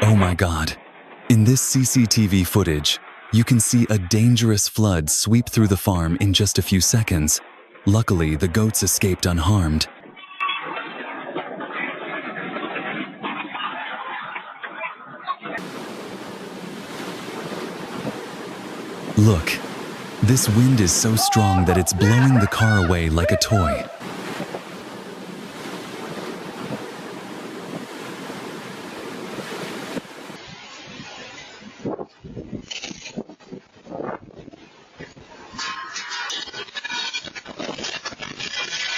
Oh my God. In this CCTV footage, you can see a dangerous flood sweep through the farm in just a few seconds. Luckily, the goats escaped unharmed. Look, this wind is so strong that it's blowing the car away like a toy.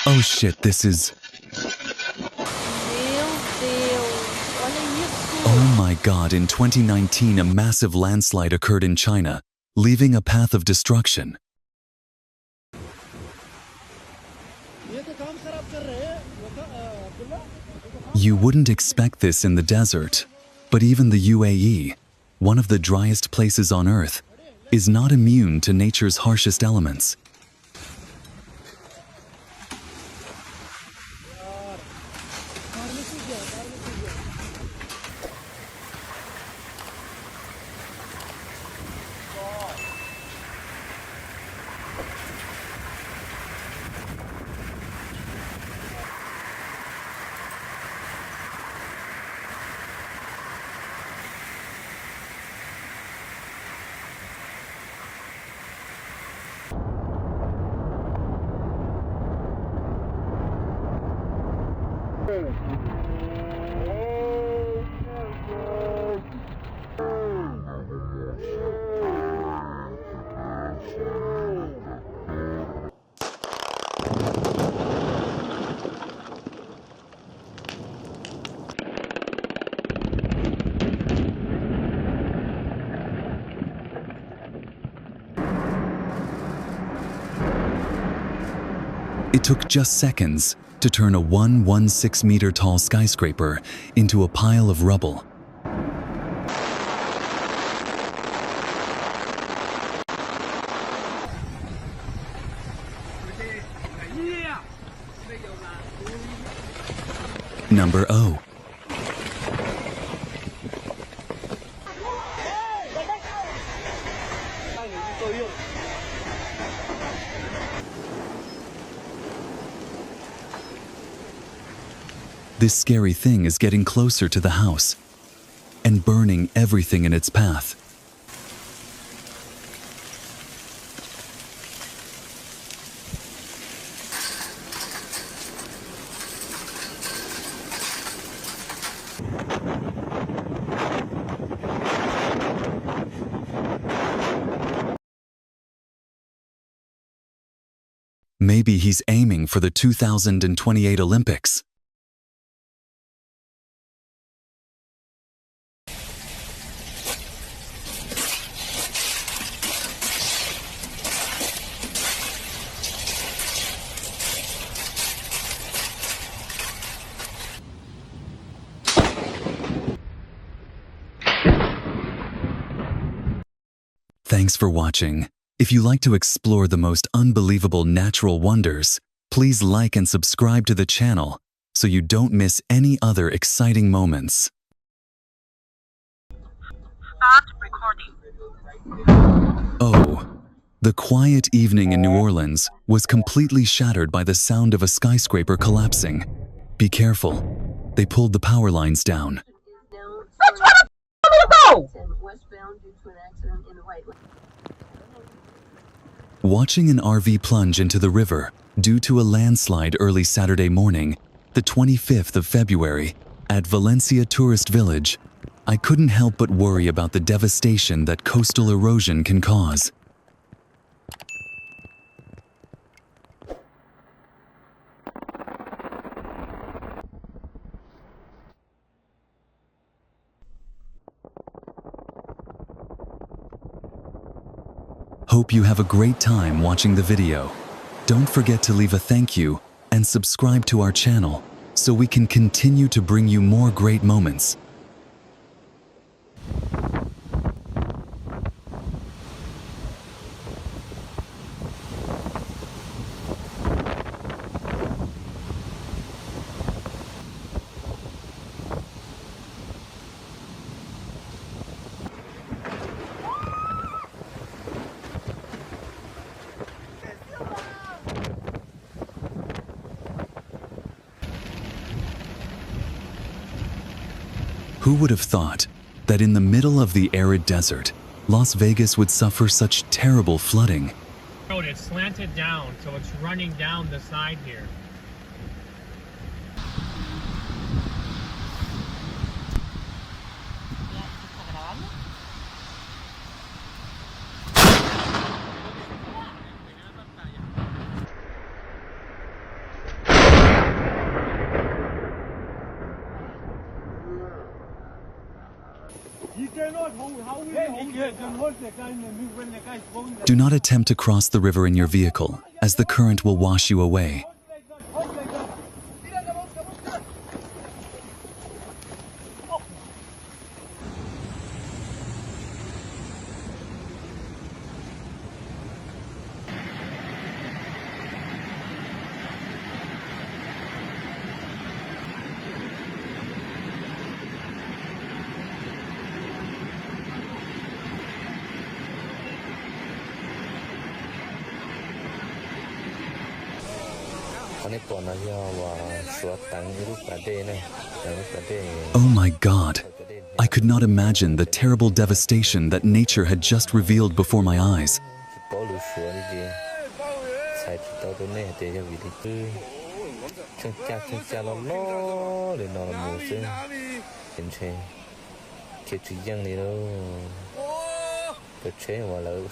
Oh shit, this is... Oh my God, in 2019 a massive landslide occurred in China, leaving a path of destruction. You wouldn't expect this in the desert, but even the UAE, one of the driest places on Earth, is not immune to nature's harshest elements. It took just seconds to turn a 116-meter tall skyscraper into a pile of rubble. Number O. This scary thing is getting closer to the house and burning everything in its path. Maybe he's aiming for the 2028 Olympics. Thanks for watching. If you like to explore the most unbelievable natural wonders, please like and subscribe to the channel so you don't miss any other exciting moments. Start recording. Oh, the quiet evening in New Orleans was completely shattered by the sound of a skyscraper collapsing. Be careful. They pulled the power lines down. That's where the go! Westbound due to an accident in the right lane. Watching an RV plunge into the river due to a landslide early Saturday morning, the 25th of February, at Valencia Tourist Village, I couldn't help but worry about the devastation that coastal erosion can cause. Hope you have a great time watching the video. Don't forget to leave a thank you and subscribe to our channel so we can continue to bring you more great moments. Who would have thought that in the middle of the arid desert, Las Vegas would suffer such terrible flooding? It's slanted down, so it's running down the side here. Do not attempt to cross the river in your vehicle, as the current will wash you away. Oh my God! I could not imagine the terrible devastation that nature had just revealed before my eyes.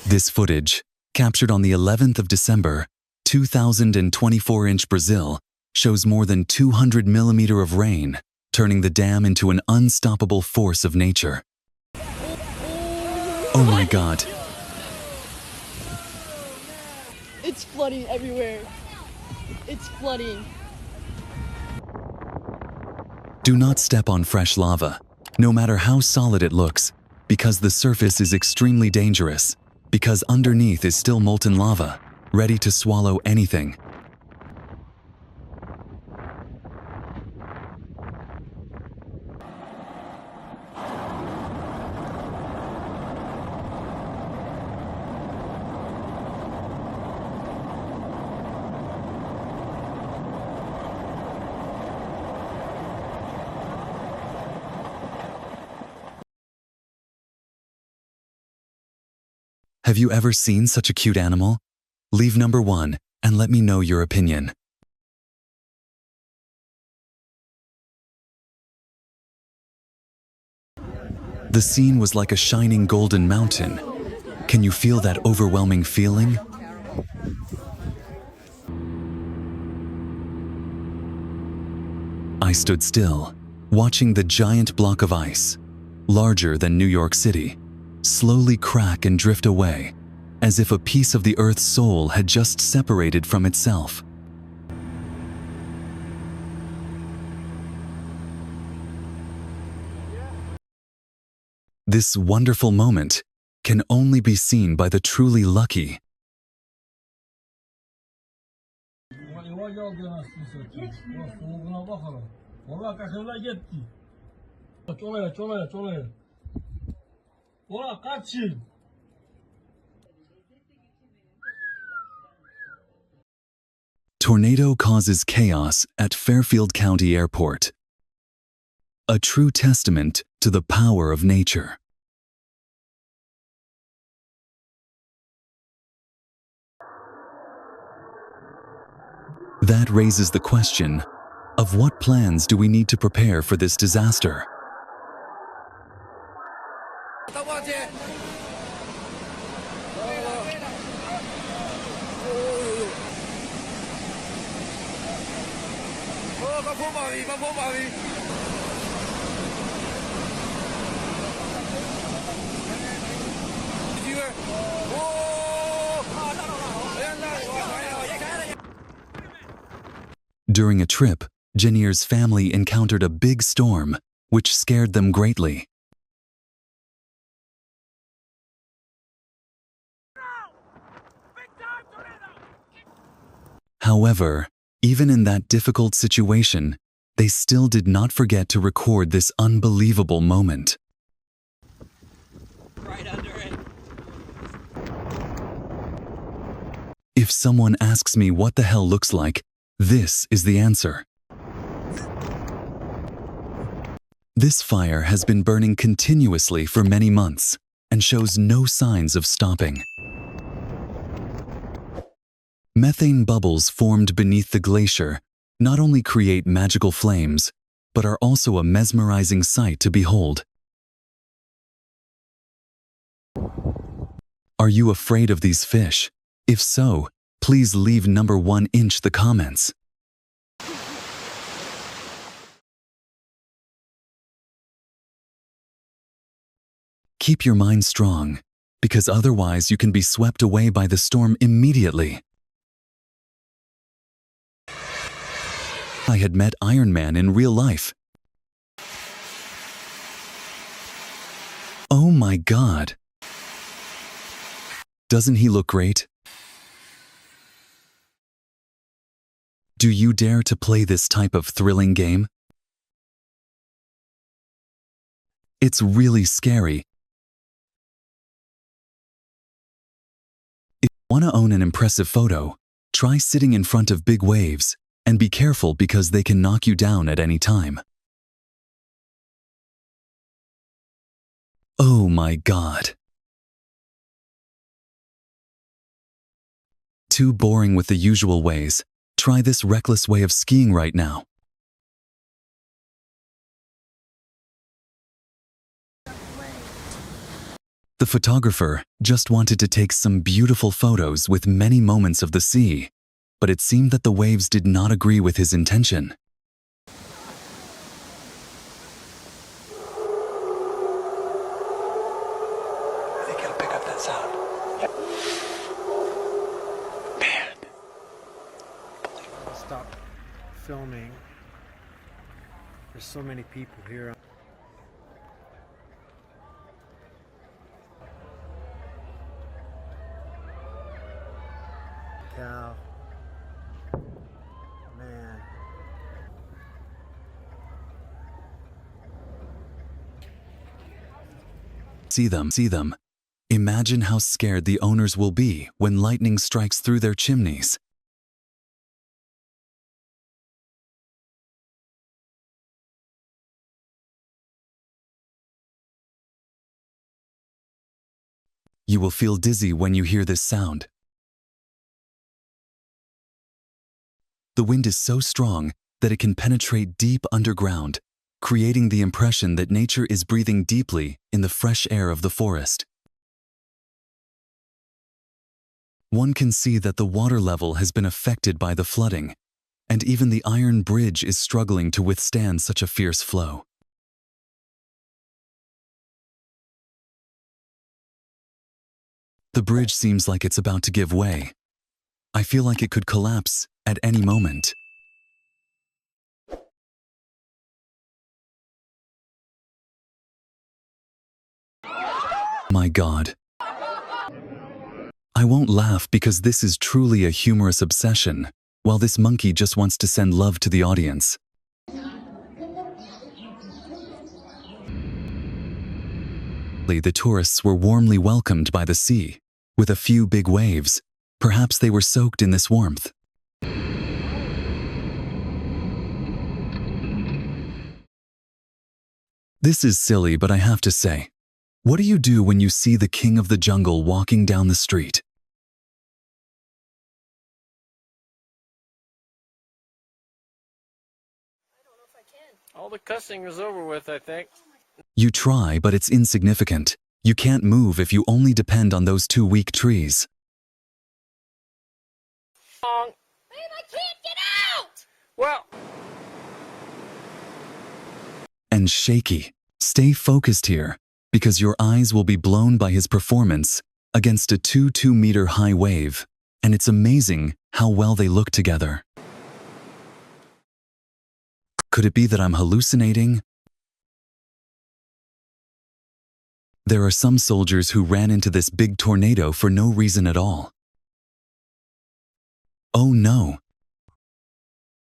This footage, captured on the 11th of December, 2024 Brazil, shows more than 200 millimeters of rain, turning the dam into an unstoppable force of nature. Oh my God! It's flooding everywhere. It's flooding. Do not step on fresh lava, no matter how solid it looks, because the surface is extremely dangerous, because underneath is still molten lava, ready to swallow anything. Have you ever seen such a cute animal? Leave number 1 and let me know your opinion. The scene was like a shining golden mountain. Can you feel that overwhelming feeling? I stood still, watching the giant block of ice, larger than New York City, slowly crack and drift away, as if a piece of the Earth's soul had just separated from itself. This wonderful moment can only be seen by the truly lucky. Tornado causes chaos at Fairfield County Airport. A true testament to the power of nature. That raises the question of what plans do we need to prepare for this disaster? During a trip, Janir's family encountered a big storm, which scared them greatly. However, even in that difficult situation, they still did not forget to record this unbelievable moment. Right under it. If someone asks me what the hell looks like, this is the answer. This fire has been burning continuously for many months and shows no signs of stopping. Methane bubbles formed beneath the glacier not only create magical flames, but are also a mesmerizing sight to behold. Are you afraid of these fish? If so, please leave number 1 inch the comments. Keep your mind strong, because otherwise you can be swept away by the storm immediately. I had met Iron Man in real life. Oh my God! Doesn't he look great? Do you dare to play this type of thrilling game? It's really scary. If you want to own an impressive photo, try sitting in front of big waves, and be careful because they can knock you down at any time. Oh my God! Too boring with the usual ways. Try this reckless way of skiing right now. The photographer just wanted to take some beautiful photos with many moments of the sea, but it seemed that the waves did not agree with his intention. I think it'll pick up that sound. Man. Stop filming. There's so many people here. Cow. Man. See them. Imagine how scared the owners will be when lightning strikes through their chimneys. You will feel dizzy when you hear this sound. The wind is so strong that it can penetrate deep underground, creating the impression that nature is breathing deeply in the fresh air of the forest. One can see that the water level has been affected by the flooding, and even the iron bridge is struggling to withstand such a fierce flow. The bridge seems like it's about to give way. I feel like it could collapse at any moment. My God. I won't laugh because this is truly a humorous obsession, while this monkey just wants to send love to the audience. The tourists were warmly welcomed by the sea, with a few big waves. Perhaps they were soaked in this warmth. This is silly, but I have to say, what do you do when you see the king of the jungle walking down the street? All the cussing is over with, I think. You try, but it's insignificant. You can't move if you only depend on those 2 weak trees. Babe, I can't get out! Well... And shaky. Stay focused here, because your eyes will be blown by his performance against a 2-meter high wave, and it's amazing how well they look together. Could it be that I'm hallucinating? There are some soldiers who ran into this big tornado for no reason at all. Oh no,